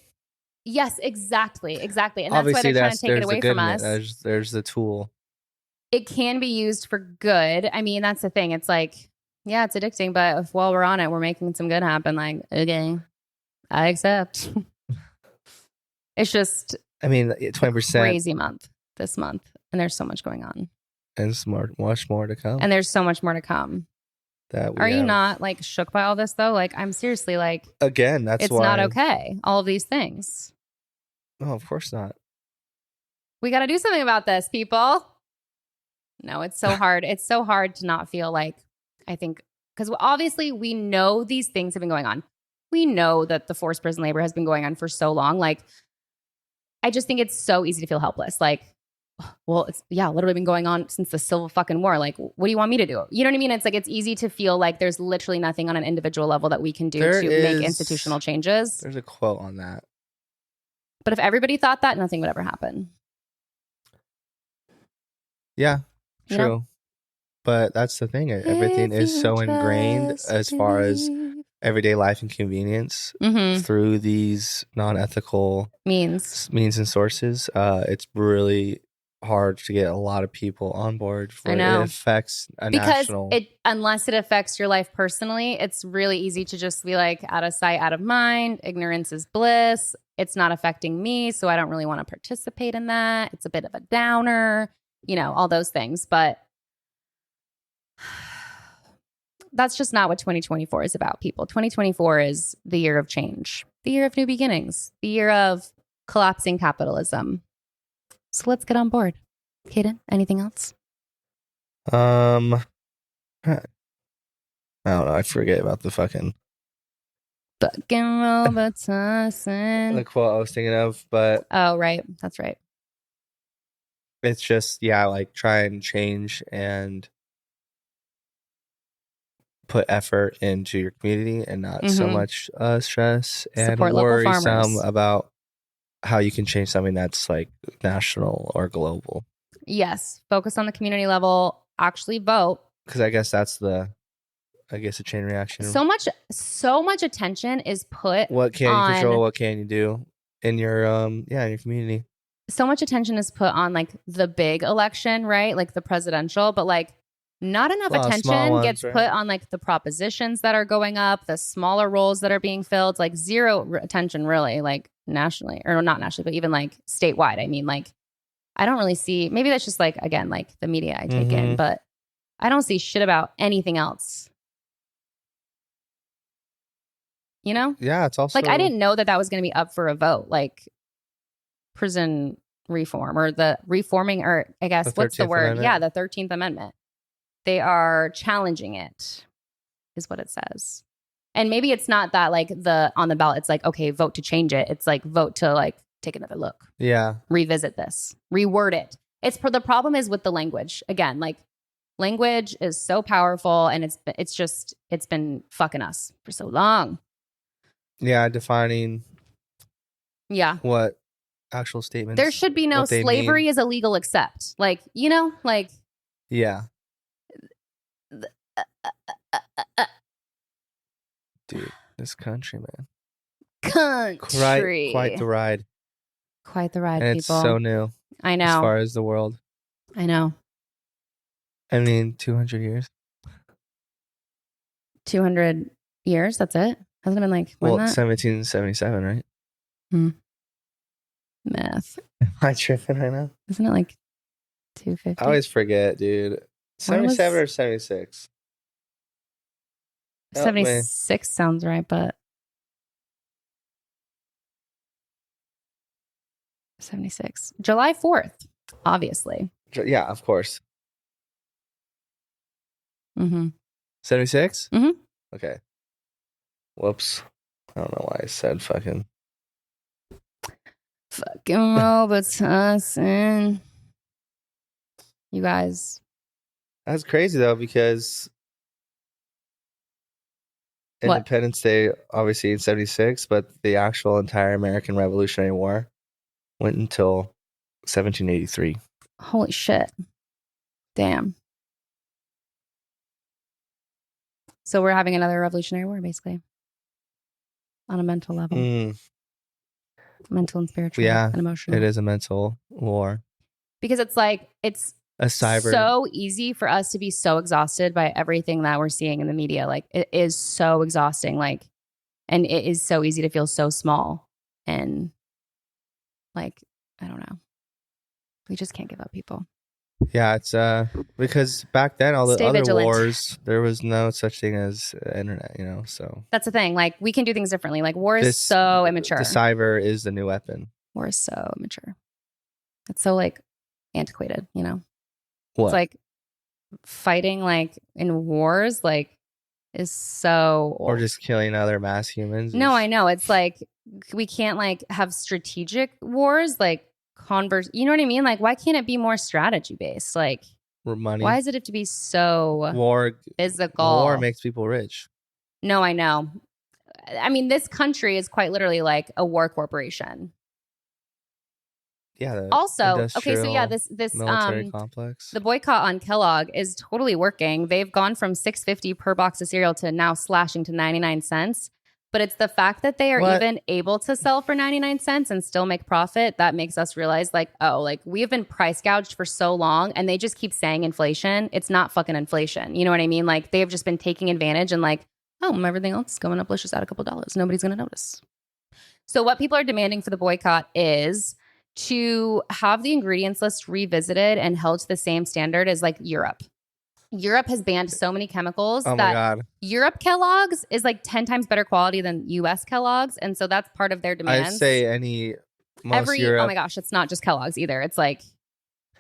Yes, exactly. And that's why Obviously, they're trying to take it there's the away good from in it. us. There's the tool. It can be used for good. I mean, that's the thing. It's like, yeah, it's addicting, but if while we're on it, we're making some good happen. Like, okay, I accept. It's just I mean, a 20%, crazy month this month, and there's so much going on, and much more to come. and there's so much more to come. That we Are you have. not like shook by all this though? Like, I'm seriously like, Again, that's it's not why. okay. All of these things. No, of course not. We got to do something about this, people. No, it's so hard. It's so hard to not feel like, I think, because obviously we know these things have been going on. We know that the forced prison labor has been going on for so long. Like, I just think it's so easy to feel helpless. Like, well, it's literally been going on since the Civil fucking War. Like, what do you want me to do? You know what I mean? It's like, it's easy to feel like there's literally nothing on an individual level that we can do to make institutional changes. There's a quote on that. But if everybody thought that, nothing would ever happen. Yeah, You true. know? But that's the thing. Everything If is you so ingrained just as far as believe. everyday life and convenience Mhm. through these non-ethical Means. and sources. It's really hard to get a lot of people on board for I know. it affects a Because national. unless it affects your life personally, it's really easy to just be like, out of sight, out of mind. Ignorance is bliss. It's not affecting me, so I don't really want to participate in that. It's a bit of a downer, you know, all those things. But that's just not what 2024 is about, people. 2024 is the year of change, the year of new beginnings, the year of collapsing capitalism. So let's get on board. Kaden, anything else? I don't know. I forget about the fucking Robitussin. the quote I was thinking of, but Oh, right. That's right. it's just like try and change and put effort into your community and not so much stress and Support local worry farmers. about how you can change something that's like national or global. Yes. Focus on the community level. Actually vote. Because I guess that's the chain reaction. So much attention is put What can you on control? What can you do in your in your community? So much attention is put on like the big election, right? Like the presidential, but like not enough attention gets put on like the propositions that are going up, the smaller roles that are being filled, like zero attention really, like nationally, or not nationally, but even like statewide. I mean, like I don't really see, maybe that's just like, again, like the media I take in, but I don't see shit about anything else. You know? Yeah, it's also like I didn't know that was going to be up for a vote, like prison reform or the reforming, or I guess what's the word? Amendment? Yeah, the 13th Amendment. They are challenging it, is what it says. And maybe it's not that like the on the ballot, it's like, okay, vote to change it. It's like vote to like take another look. Yeah. Revisit this, reword it. The problem is with the language. Again, like language is so powerful and it's been fucking us for so long. Yeah, defining what actual statements. There should be no slavery is illegal except. Like, you know, like yeah. Dude, this country, man. Country. Quite the ride. Quite the ride, and people. It's so new. I know. As far as the world. I know. I mean, 200 years. 200 years? That's it? Hasn't it been like more than that? 1777, right? Math. Am I tripping right now? Isn't it like 250? I always forget, dude. 77 or 76? 76 sounds right, but 76. July 4th, obviously. Yeah, of course. 76? Okay. Whoops. I don't know why I said fucking Robitussin. You guys. That's crazy though, because Independence Day, obviously in 76, but the actual entire American Revolutionary War went until 1783. Holy shit. Damn. So we're having another Revolutionary War, basically, on a mental level. mental and spiritual Yeah, and emotional. it is a mental war. Because it's like, it's A cyber. so easy for us to be so exhausted by everything that we're seeing in the media. Like, it is so exhausting. Like, and it is so easy to feel so small. And like, I don't know. We just can't give up, people. Yeah, it's because back then all the Stay other vigilant. wars, there was no such thing as internet, so That's the thing. Like, we can do things differently. Like, war is this so immature. the cyber is the new weapon. War is so immature. It's so like antiquated, What? It's like fighting like in wars like is so old. Or just killing other mass humans. No, I know. It's like we can't like have strategic wars, like you know what I mean? Like, why can't it be more strategy based? Like, money. Why does it have to be so physical? War makes people rich. No, I know. I mean, this country is quite literally like a war corporation. Yeah. Also, okay, so yeah, this military complex. The boycott on Kellogg is totally working. They've gone from $6.50 per box of cereal to now slashing to 99 cents. But it's the fact that they are even able to sell for 99 cents and still make profit that makes us realize, like, oh, like we have been price gouged for so long and they just keep saying inflation. It's not fucking inflation. You know what I mean? Like, they've just been taking advantage and like, oh, everything else is going up. Let's just add a couple dollars. Nobody's going to notice. So what people are demanding for the boycott is to have the ingredients list revisited and held to the same standard as like Europe. Europe has banned so many chemicals that Europe Kellogg's is like 10 times better quality than US Kellogg's. And so that's part of their demands. I'd say Europe. Oh my gosh, it's not just Kellogg's either. It's like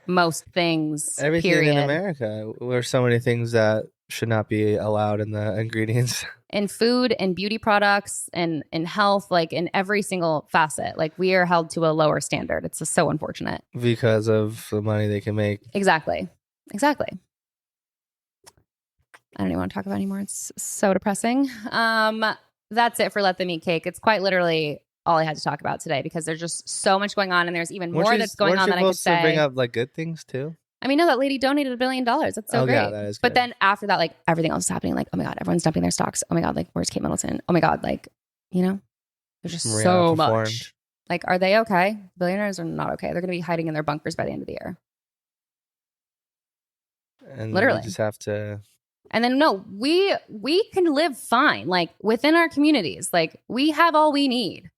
most things. Everything period. In America. There's so many things that should not be allowed in the ingredients. In food and beauty products and in health, like in every single facet. Like, we are held to a lower standard. It's just so unfortunate. Because of the money they can make. Exactly. I don't even want to talk about it anymore. It's so depressing. That's it for Let Them Eat Cake. It's quite literally all I had to talk about today because there's just so much going on and there's even more that's going on that I could say. To bring up like good things too? I mean, no, that lady donated $1 billion. That's so great. Yeah, that is good. But then after that, like everything else is happening. Like, oh my God, everyone's dumping their stocks. Oh my God, like where's Kate Middleton? Oh my God, like, there's just so much. Like, are they okay? Billionaires are not okay. They're going to be hiding in their bunkers by the end of the year. And literally, you just have to. And then no, we can live fine, like within our communities. Like, we have all we need.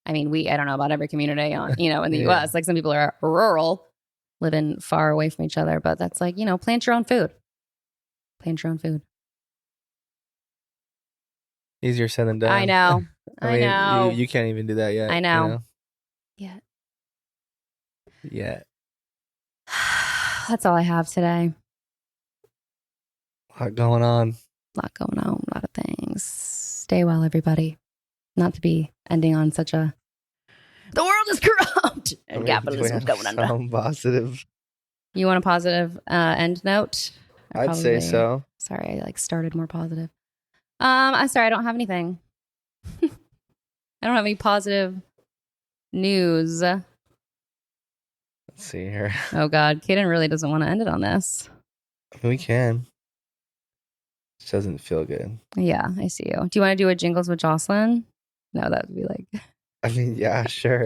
I mean, I don't know about every community in the US. Like, some people are rural, living far away from each other, but that's like, plant your own food. Plant your own food. Easier said than done. I know. I know. You can't even do that yet. I know. Yet. That's all I have today. A lot going on. A lot of things. Stay well, everybody. Not to be ending on such a the world is corrupt and capitalism is going under. Some positive. You want a positive end note? I'd say so. Sorry, I started more positive. I'm sorry, I don't have anything. I don't have any positive news. Let's see here. Oh God, Kaden really doesn't want to end it on this. We can. It doesn't feel good. Yeah, I see you. Do you want to do a jingles with Jocelyn? No, that would be like. I mean, yeah, sure.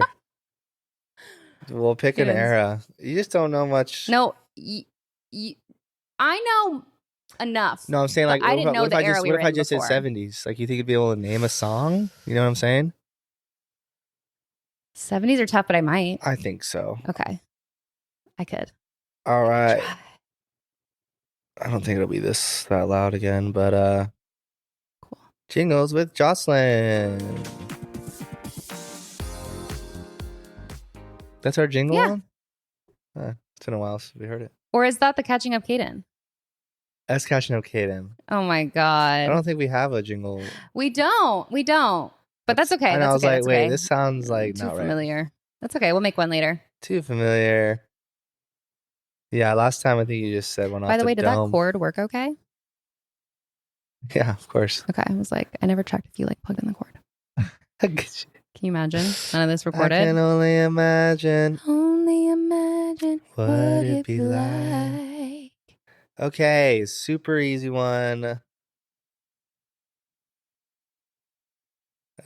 We'll pick an era. You just don't know much. No, I know enough. No, I'm saying like I didn't know the era we were in. What if I just said 70s? Like, you think you'd be able to name a song? You know what I'm saying? 70s are tough, but I might. I think so. Okay, I could. All right. I don't think it'll be that loud again, but cool. Jingles with Jocelyn. That's our jingle? Yeah. It's been a while since we heard it. Or is that the Catching Up Kaden? That's Catching Up Kaden. Oh my God. I don't think we have a jingle. We don't. But that's okay. And I was like, wait, this sounds like too not familiar. Right. That's okay. We'll make one later. Too familiar. Yeah, last time I think you just said one off the dome. By the way, did that cord work okay? Yeah, of course. Okay, I was like, I never checked if you plugged in the cord. Can you imagine? None of this recorded? I can only imagine. Only imagine what it'd be like. Okay, super easy one.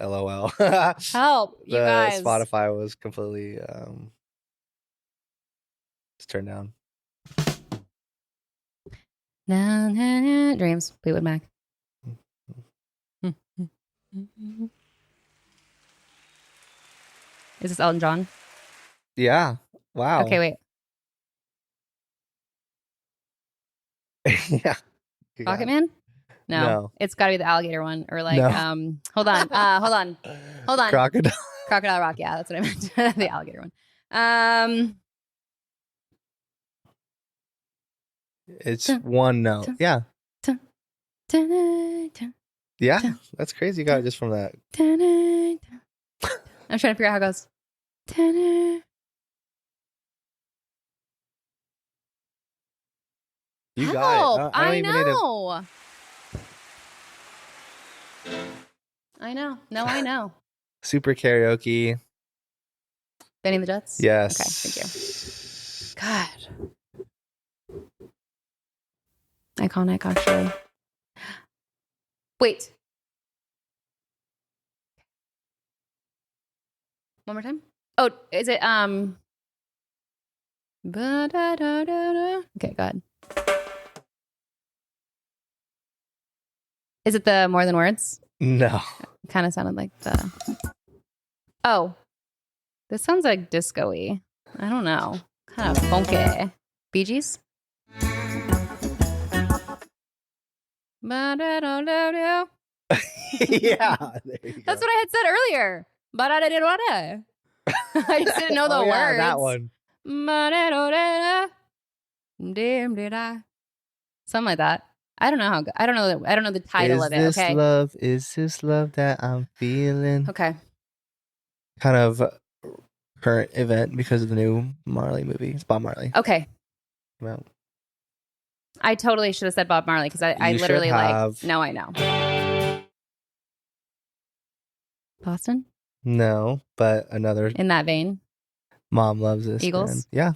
LOL. Help, you guys. Spotify was completely just turned down. Dreams, Fleetwood Mac. Is this Elton John? Yeah. Wow. Okay, wait. Yeah. Rocket Man? No. It's got to be the alligator one, or like, No. Hold on. Crocodile. Crocodile Rock. Yeah, that's what I meant. The alligator one. It's one note. Yeah. Yeah. That's crazy. You got it just from that. I'm trying to figure out how it goes. You got it. I know. I know. No, I know. Super karaoke. Benny the Jets? Yes. Okay, thank you. God. Iconic, actually. Wait. One more time? Oh, is it, Okay, go ahead. Is it the More Than Words? No. It kind of sounded like the... Oh. This sounds like disco-y. I don't know. Kind of funky. Bee Gees? Yeah. There you go. That's what I had said earlier. I just didn't know the words. That one. Something like that. I don't know how. I don't know the title of it. Okay. Is this love that I'm feeling? Okay. Kind of current event because of the new Marley movie. It's Bob Marley. Okay. Well, I totally should have said Bob Marley because I literally like. No, I know. Boston? No, but another. In that vein. Mom loves this. Eagles? Band. Yeah.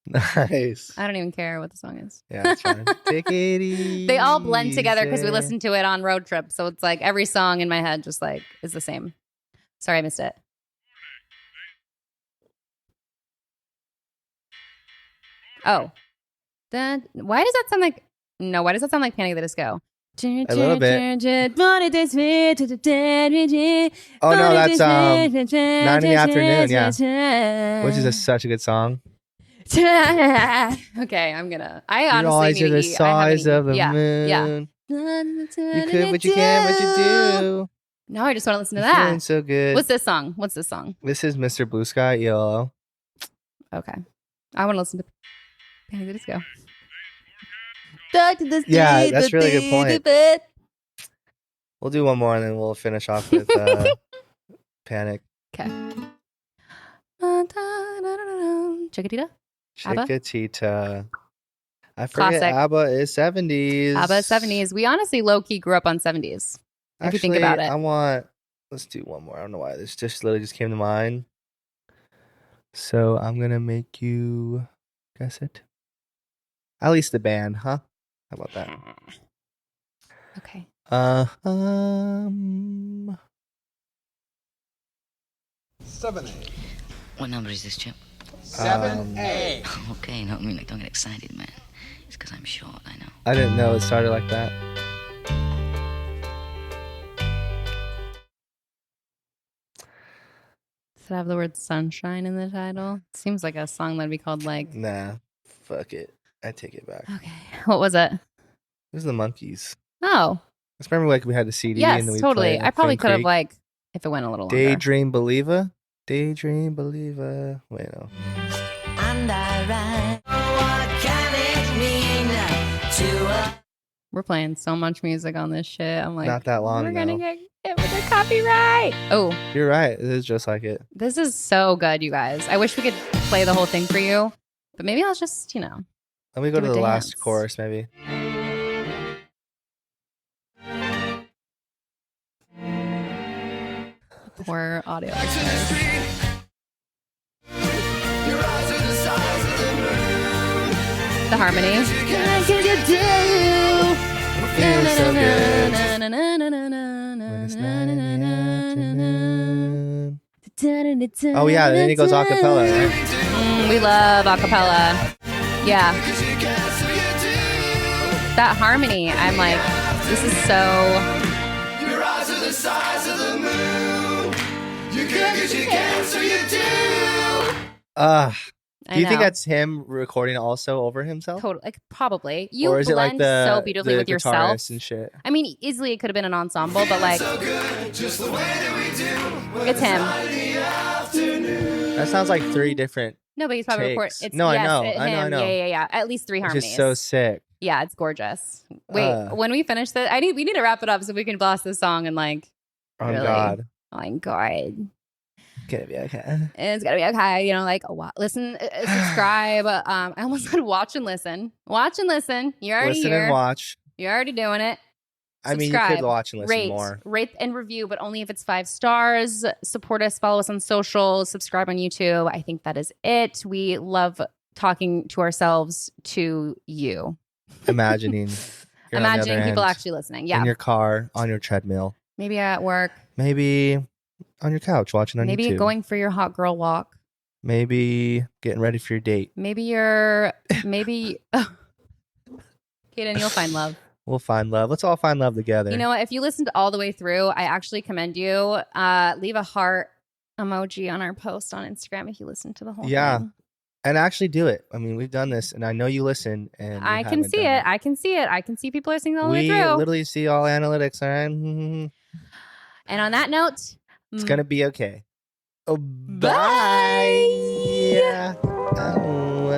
Nice. I don't even care what the song is. Yeah, that's fine. Take it easy. They all blend together because we listened to it on road trips. So it's like every song in my head just like is the same. Sorry, I missed it. Oh. Why does that sound like... No, why does that sound like Panic at the Disco? A little bit. Oh, no, that's 9 in the afternoon, yeah. Which is such a good song. Okay, I'm gonna... I honestly need to eat. The size of the moon. Yeah. You could, but you can't, but you do. No, I just want to listen to You're that. feeling so good. What's this song? This is Mr. Blue Sky, ELO. Okay. I want to listen to Panic at the Disco. Yeah, that's a really good point. We'll do one more and then we'll finish off with Panic. Okay. Chiquitita? Chiquitita. I forget. Classic. ABBA is 70s. ABBA is 70s. We honestly low-key grew up on 70s. If you think about it. Let's do one more. I don't know why. This just literally just came to mind. So I'm going to make you guess it. At least the band, huh? How about that? Okay. 7A. What number is this, Chip? 7A. Okay, no, I mean, like, don't get excited, man. It's because I'm short, I know. I didn't know it started like that. Does it have the word sunshine in the title? Seems like a song that'd be called like... Nah, fuck it. I take it back. Okay. What was it? It was the Monkees. Oh. I remember like we had the CD. Yes, and then we totally. played I probably Twin could have Creek. like, if it went a little longer. Daydream Believer. Daydream Believer. Wait, no. And I write, what can it mean to We're playing so much music on this shit. I'm like, Not that long we're ago. gonna get hit with a copyright. Oh, You're right. It is just like it. this is so good, you guys. I wish we could play the whole thing for you, but maybe I'll just, Let me go Do to a the last dance. chorus, maybe. poor audio listeners. The harmony. Feels so good. When it's 9 in the Oh yeah, then he goes acapella, right? We love acapella. Yeah. That harmony, I'm like, this is so. Your eyes are the size of the moon. You're good 'cause you can, so you do. Do you think that's him recording also over himself? Totally, like probably. You or is it like blend so beautifully with yourself guitarist and shit? I mean, easily it could have been an ensemble, but like, So good, just the way that we do. it's him. That sounds like 3 different. No, but he's probably recording. Takes. It's No, I yes, know. Him. I know. Yeah. At least 3 Which harmonies. is so sick. Yeah, it's gorgeous. Wait, when we finish this, we need to wrap it up so we can blast this song and like. Oh really, God. Oh my God. Gonna be okay. It's gonna be okay. You know, like listen, subscribe. I almost said watch and listen. Watch and listen. You're already Listen here. and watch. You're already doing it. I mean, you Subscribe, could watch and listen rate, more. Rate and review, but only if it's 5 stars. Support us. Follow us on social. Subscribe on YouTube. I think that is it. We love talking to ourselves, to you. Imagining. You're on the Imagining other people end, actually listening. Yeah. In your car, on your treadmill. Maybe at work. Maybe on your couch watching on Maybe YouTube. going for your hot girl walk. Maybe getting ready for your date. Maybe Kaden, you'll find love. We'll find love. Let's all find love together. You know what? If you listened all the way through, I actually commend you. Leave a heart emoji on our post on Instagram if you listen to the whole thing. And actually do it. I mean, we've done this, and I know you listen. And I can see it. I can see it. I can see people listening all the way We through. literally see all analytics. All right? Mhm. And on that note, It's gonna be okay. Oh, bye. Yeah. Oh,